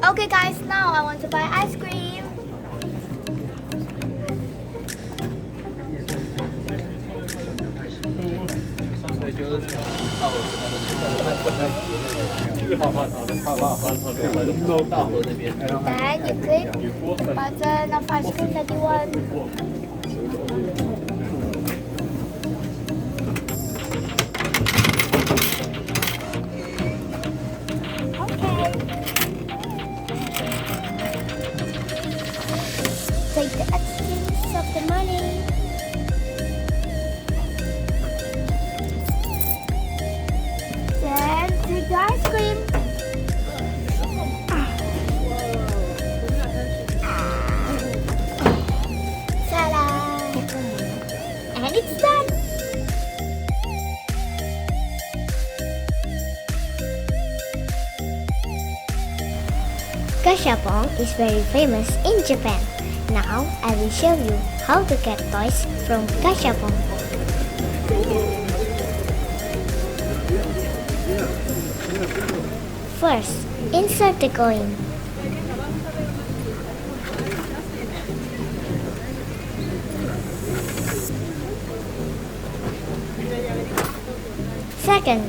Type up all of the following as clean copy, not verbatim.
Okay guys, now I want to buy ice cream. Then you click the button of ice cream that you want. Okay. Take the exchange of the money. Then take the ice cream. Ta-da! And it's done. Gachapon is very famous in Japan. Now I will show you how to get toys from Gachapon. First, insert the coin. Second,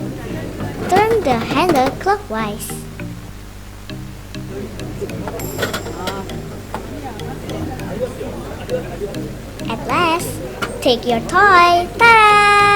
turn the handle clockwise. At last, take your toy. Ta-da!